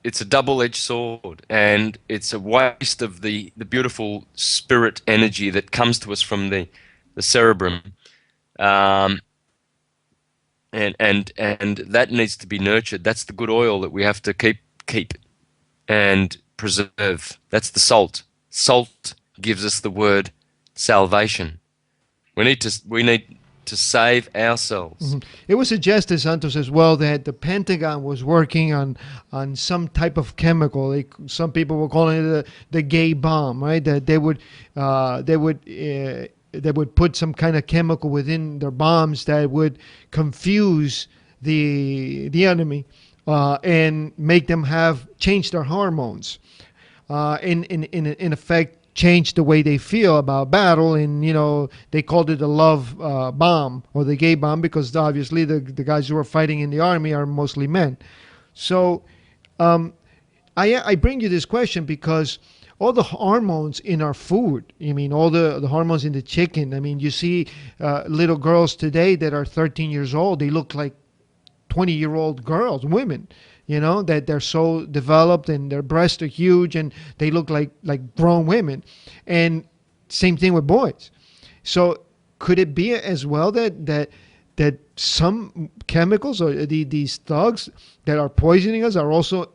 it's a double-edged sword, and it's a waste of the beautiful spirit energy that comes to us from the cerebrum, um, and that needs to be nurtured. That's the good oil that we have to keep and preserve. That's the salt. Salt gives us the word salvation. We need to save ourselves. It was suggested, Santos, as well, that the Pentagon was working on some type of chemical. Some people were calling it the gay bomb, right? That they would put some kind of chemical within their bombs that would confuse the enemy and make them have change their hormones. In effect, change the way they feel about battle. And they called it the love bomb or the gay bomb, because obviously the guys who are fighting in the army are mostly men. So um, I bring you this question because all the hormones in our food, I mean, all the hormones in the chicken. I mean, you see little girls today that are 13 years old, they look like 20-year-old girls, women, that they're so developed and their breasts are huge and they look like grown women. And same thing with boys. So could it be as well that some chemicals or these thugs that are poisoning us are also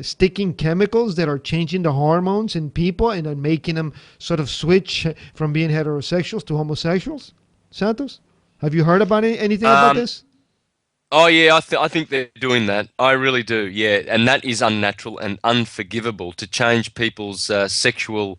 sticking chemicals that are changing the hormones in people and then making them sort of switch from being heterosexuals to homosexuals? Santos, have you heard about anything about Um, this? oh yeah, I think they're doing that. I really do. Yeah, and that is unnatural and unforgivable to change people's sexual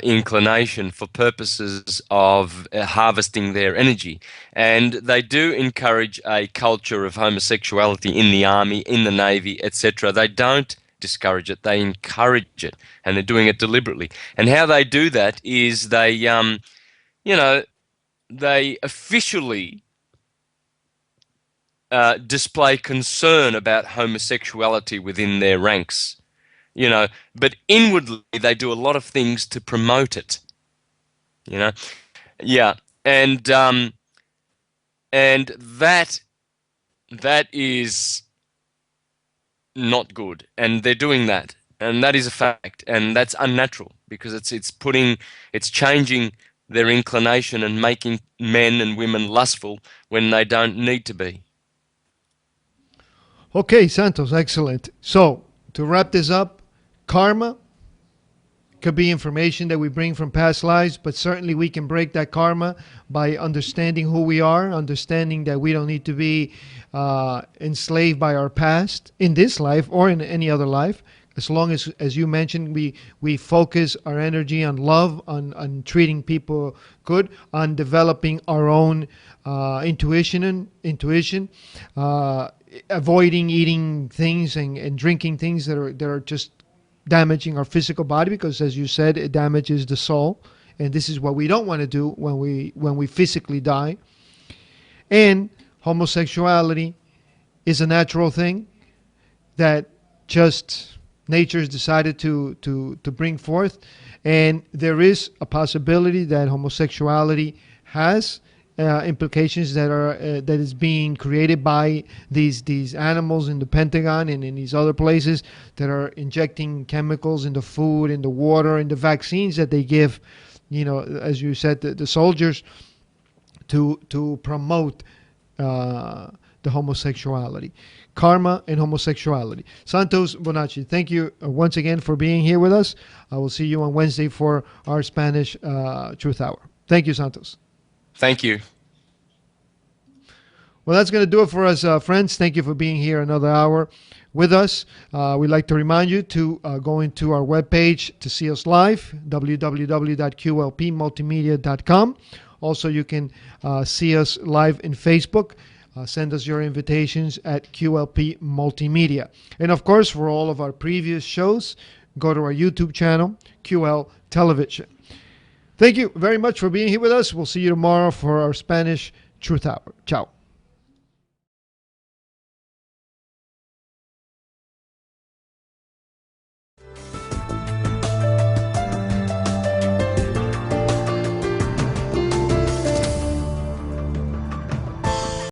inclination for purposes of harvesting their energy. And they do encourage a culture of homosexuality in the army, in the navy, etc. They don't discourage it; they encourage it, and they're doing it deliberately. And how they do that is you know, they officially display concern about homosexuality within their ranks, but inwardly they do a lot of things to promote it, you know. Yeah, and and that is not good, and they're doing that, and that is a fact, and that's unnatural because it's changing their inclination and making men and women lustful when they don't need to be. Okay, Santos, excellent. So, to wrap this up, karma could be information that we bring from past lives, but certainly we can break that karma by understanding who we are, understanding that we don't need to be enslaved by our past in this life or in any other life. As long as you mentioned, we focus our energy on love, on treating people good, on developing our own intuition, avoiding eating things and drinking things that are just damaging our physical body, because as you said, it damages the soul, and this is what we don't want to do when we physically die. And homosexuality is a natural thing that just nature's decided to bring forth, and there is a possibility that homosexuality has implications that is being created by these animals in the Pentagon and in these other places that are injecting chemicals in the food, in the water, in the vaccines that they give, as you said, the soldiers to promote the homosexuality, karma and homosexuality. Santos Bonacci, thank you once again for being here with us. I will see you on Wednesday for our Spanish Truth Hour. Thank you, Santos. Thank you. Well, that's going to do it for us, friends. Thank you for being here another hour with us. We'd like to remind you to go into our webpage to see us live, www.qlpmultimedia.com. Also, you can see us live in Facebook. Send us your invitations at QLP Multimedia. And of course, for all of our previous shows, go to our YouTube channel, QL Television. Thank you very much for being here with us. We'll see you tomorrow for our Spanish Truth Hour. Ciao.